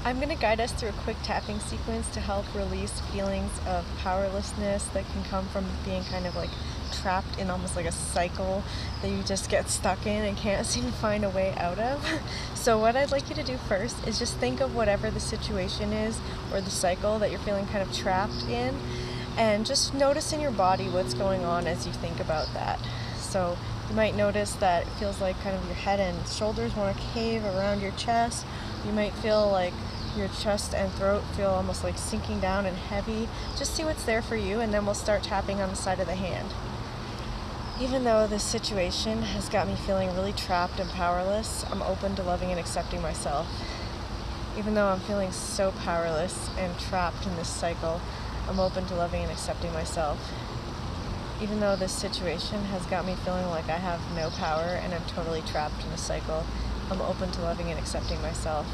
I'm going to guide us through a quick tapping sequence to help release feelings of powerlessness that can come from being kind of like trapped in almost like a cycle that you just get stuck in and can't seem to find a way out of. So what I'd like you to do first is just think of whatever the situation is or the cycle that you're feeling kind of trapped in, and just notice in your body what's going on as you think about that. So you might notice that it feels like kind of your head and shoulders want to cave around your chest. You might feel like your chest and throat feel almost like sinking down and heavy. Just see what's there for you, and then we'll start tapping on the side of the hand. Even though this situation has got me feeling really trapped and powerless, I'm open to loving and accepting myself. Even though I'm feeling so powerless and trapped in this cycle, I'm open to loving and accepting myself. Even though this situation has got me feeling like I have no power and I'm totally trapped in a cycle, I'm open to loving and accepting myself.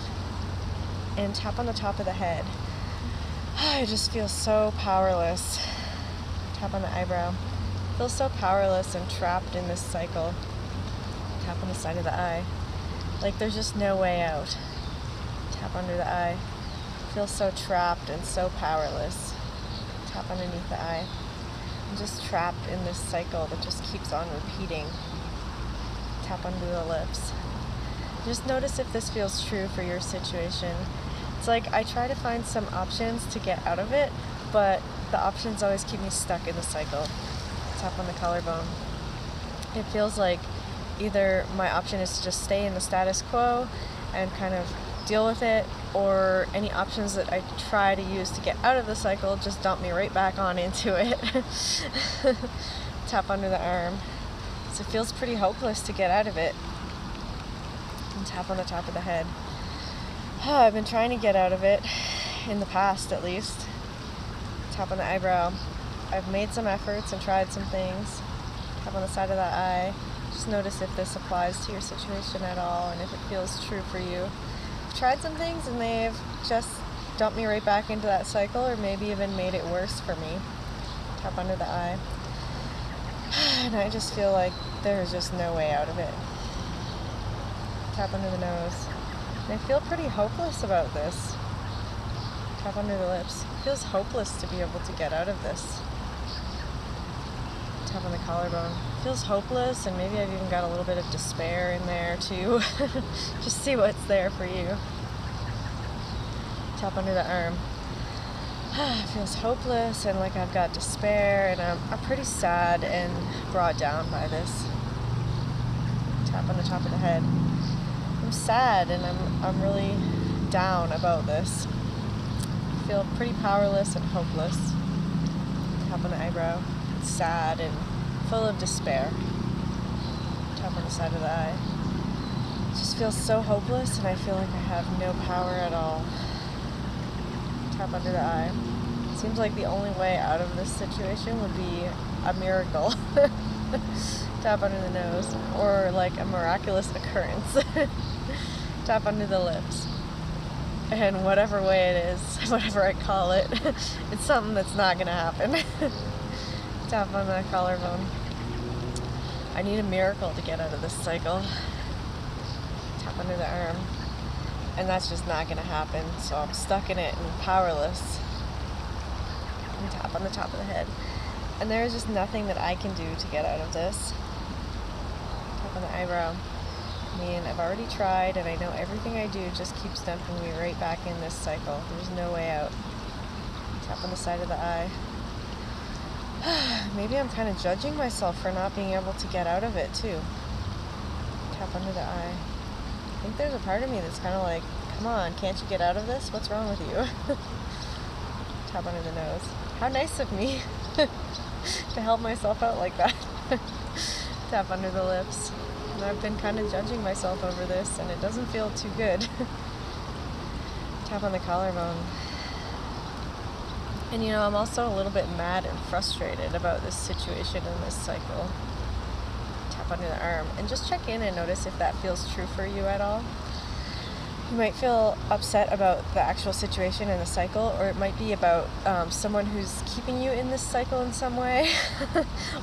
And tap on the top of the head. I just feel so powerless. Tap on the eyebrow. Feel so powerless and trapped in this cycle. Tap on the side of the eye. Like there's just no way out. Tap under the eye. Feel so trapped and so powerless. Tap underneath the eye. I'm just trapped in this cycle that just keeps on repeating. Tap under the lips. Just notice if this feels true for your situation. It's like I try to find some options to get out of it, but the options always keep me stuck in the cycle. Tap on the collarbone. It feels like either my option is to just stay in the status quo and kind of deal with it, or any options that I try to use to get out of the cycle just dump me right back on into it. Tap under the arm. So it feels pretty hopeless to get out of it. And tap on the top of the head. I've been trying to get out of it, in the past at least. Tap on the eyebrow. I've made some efforts and tried some things. Tap on the side of the eye. Just notice if this applies to your situation at all and if it feels true for you. I've tried some things and they've just dumped me right back into that cycle, or maybe even made it worse for me. Tap under the eye. And I just feel like there's just no way out of it. Tap under the nose. And I feel pretty hopeless about this. Tap under the lips. It feels hopeless to be able to get out of this. Tap on the collarbone. It feels hopeless, and maybe I've even got a little bit of despair in there too. Just see what's there for you. Tap under the arm. It feels hopeless and like I've got despair, and I'm pretty sad and brought down by this. Tap on the top of the head. I'm sad and I'm really down about this. I feel pretty powerless and hopeless. Tap on the eyebrow. It's sad and full of despair. Tap on the side of the eye. It just feels so hopeless and I feel like I have no power at all. Tap under the eye. Seems like the only way out of this situation would be a miracle. Tap under the nose, or like a miraculous occurrence. Tap under the lips. And whatever way it is, whatever I call it, it's something that's not gonna happen. Tap on the collarbone. I need a miracle to get out of this cycle. Tap under the arm. And that's just not gonna happen, so I'm stuck in it and powerless. And tap on the top of the head. And there is just nothing that I can do to get out of this. Tap on the eyebrow. I mean, I've already tried, and I know everything I do just keeps dumping me right back in this cycle. There's no way out. Tap on the side of the eye. Maybe I'm kind of judging myself for not being able to get out of it, too. Tap under the eye. I think there's a part of me that's kind of like, come on, can't you get out of this? What's wrong with you? Tap under the nose. How nice of me to help myself out like that. Tap under the lips. And I've been kind of judging myself over this, and it doesn't feel too good. Tap on the collarbone. And you know, I'm also a little bit mad and frustrated about this situation and this cycle. Tap under the arm. And just check in and notice if that feels true for you at all. You might feel upset about the actual situation and the cycle, or it might be about someone who's keeping you in this cycle in some way,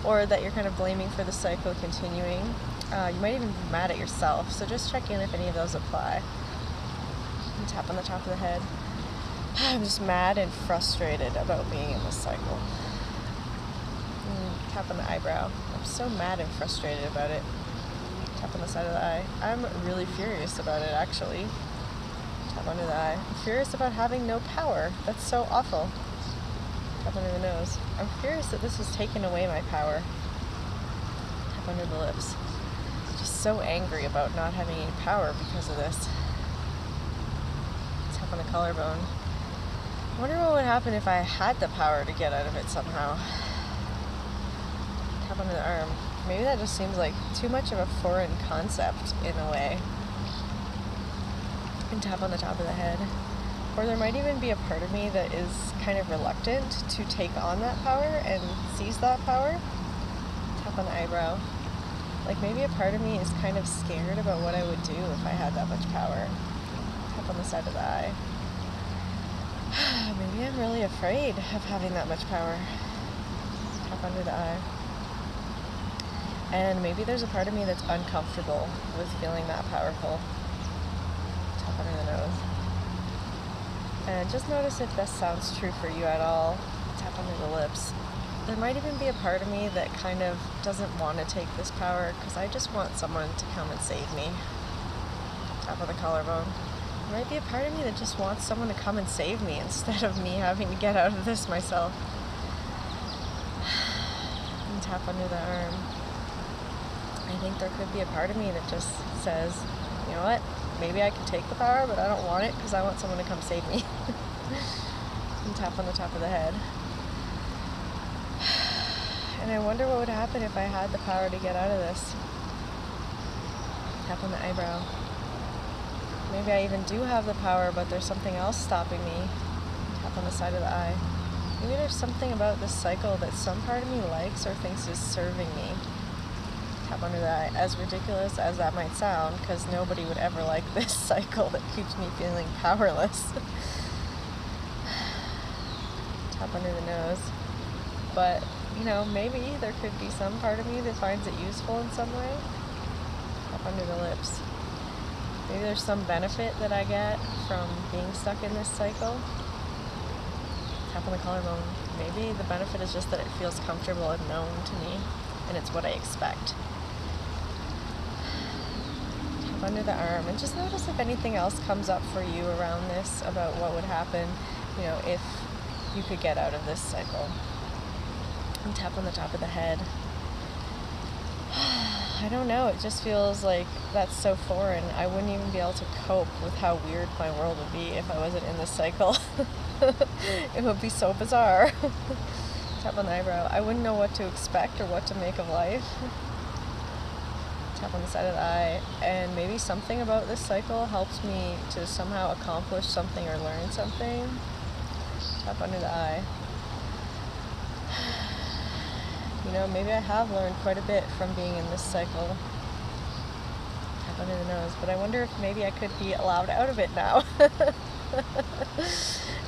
or that you're kind of blaming for the cycle continuing. You might even be mad at yourself, so just check in if any of those apply. And tap on the top of the head. I'm just mad and frustrated about being in this cycle. And tap on the eyebrow. I'm so mad and frustrated about it. Tap on the side of the eye. I'm really furious about it, actually. Tap under the eye. I'm furious about having no power. That's so awful. Tap under the nose. I'm furious that this has taken away my power. Tap under the lips. Just so angry about not having any power because of this. Tap on the collarbone. I wonder what would happen if I had the power to get out of it somehow. Tap under the arm. Maybe that just seems like too much of a foreign concept in a way. And tap on the top of the head. Or there might even be a part of me that is kind of reluctant to take on that power and seize that power. Tap on the eyebrow. Like maybe a part of me is kind of scared about what I would do if I had that much power. Tap on the side of the eye. Maybe I'm really afraid of having that much power. Tap under the eye. And maybe there's a part of me that's uncomfortable with feeling that powerful. Tap under the nose. And just notice if this sounds true for you at all. Tap under the lips. There might even be a part of me that kind of doesn't want to take this power because I just want someone to come and save me. Tap on the collarbone. There might be a part of me that just wants someone to come and save me instead of me having to get out of this myself. And tap under the arm. I think there could be a part of me that just says, you know what, maybe I can take the power, but I don't want it because I want someone to come save me. And tap on the top of the head. And I wonder what would happen if I had the power to get out of this. Tap on the eyebrow. Maybe I even do have the power, but there's something else stopping me. Tap on the side of the eye. Maybe there's something about this cycle that some part of me likes or thinks is serving me. Tap under the eye. As ridiculous as that might sound, because nobody would ever like this cycle that keeps me feeling powerless. Tap under the nose. But, you know, maybe there could be some part of me that finds it useful in some way. Tap under the lips. Maybe there's some benefit that I get from being stuck in this cycle. Tap on the collarbone. Maybe the benefit is just that it feels comfortable and known to me, and it's what I expect. Tap under the arm, and just notice if anything else comes up for you around this about what would happen, you know, if you could get out of this cycle. And tap on the top of the head. I don't know, it just feels like that's so foreign. I wouldn't even be able to cope with how weird my world would be if I wasn't in this cycle. It would be so bizarre. Tap on the eyebrow. I wouldn't know what to expect or what to make of life. Tap on the side of the eye. And maybe something about this cycle helps me to somehow accomplish something or learn something. Tap under the eye. You know, maybe I have learned quite a bit from being in this cycle. Tap under the nose. But I wonder if maybe I could be allowed out of it now.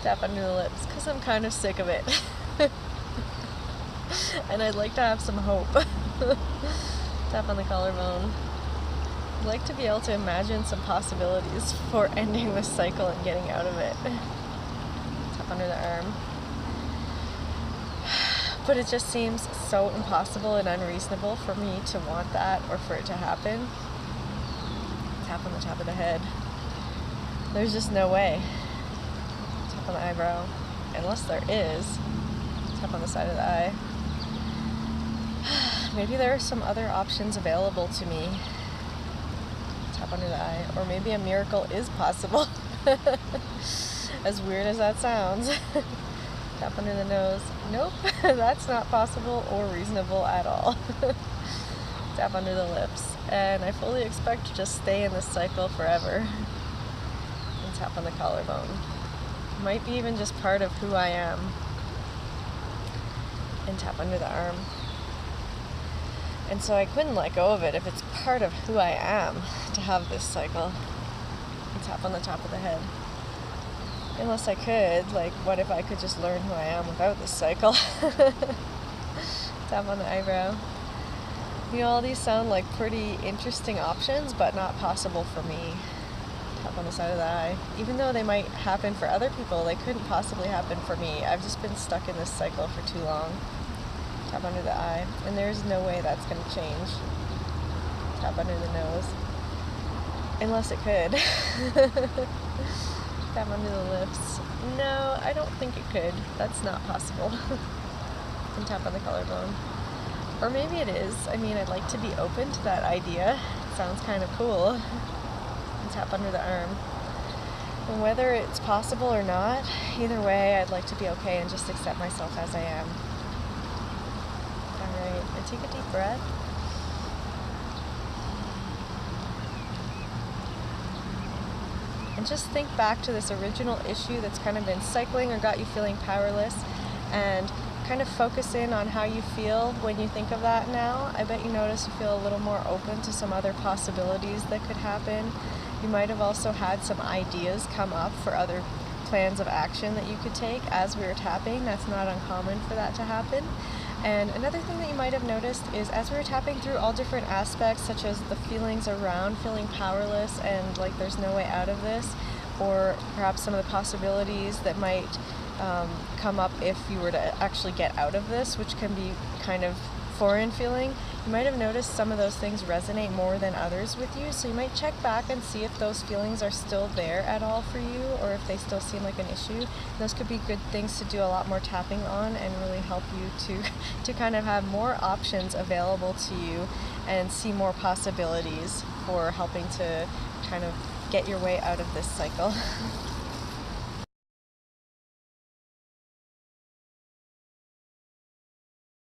Tap under the lips, because I'm kind of sick of it. And I'd like to have some hope. Tap on the collarbone. I'd like to be able to imagine some possibilities for ending this cycle and getting out of it. Tap under the arm. But it just seems so impossible and unreasonable for me to want that or for it to happen. Tap on the top of the head. There's just no way. Tap on the eyebrow. Unless there is. Tap on the side of the eye. Maybe there are some other options available to me. Tap under the eye. Or maybe a miracle is possible. As weird as that sounds. Tap under the nose. Nope, that's not possible or reasonable at all. Tap under the lips. And I fully expect to just stay in this cycle forever. And tap on the collarbone. Might be even just part of who I am. And tap under the arm. And so I couldn't let go of it if it's part of who I am to have this cycle. And tap on the top of the head. Unless I could, like, what if I could just learn who I am without this cycle? Tap on the eyebrow. You know, all these sound like pretty interesting options, but not possible for me. Tap on the side of the eye. Even though they might happen for other people, they couldn't possibly happen for me. I've just been stuck in this cycle for too long. Tap under the eye. And there's no way that's going to change. Tap under the nose. Unless it could. Tap under the lips. No, I don't think it could. That's not possible. And tap on the collarbone. Or maybe it is. I mean, I'd like to be open to that idea. It sounds kind of cool. And tap under the arm. And whether it's possible or not, either way, I'd like to be okay and just accept myself as I am. Alright, and take a deep breath. And just think back to this original issue that's kind of been cycling or got you feeling powerless, and kind of focus in on how you feel when you think of that now. I bet you notice you feel a little more open to some other possibilities that could happen. You might have also had some ideas come up for other plans of action that you could take as we were tapping. That's not uncommon for that to happen. And another thing that you might have noticed is as we were tapping through all different aspects, such as the feelings around feeling powerless and like there's no way out of this, or perhaps some of the possibilities that might come up if you were to actually get out of this, which can be kind of foreign feeling, you might have noticed some of those things resonate more than others with you. So you might check back and see if those feelings are still there at all for you, or if they still seem like an issue. Those could be good things to do a lot more tapping on and really help you to kind of have more options available to you and see more possibilities for helping to kind of get your way out of this cycle.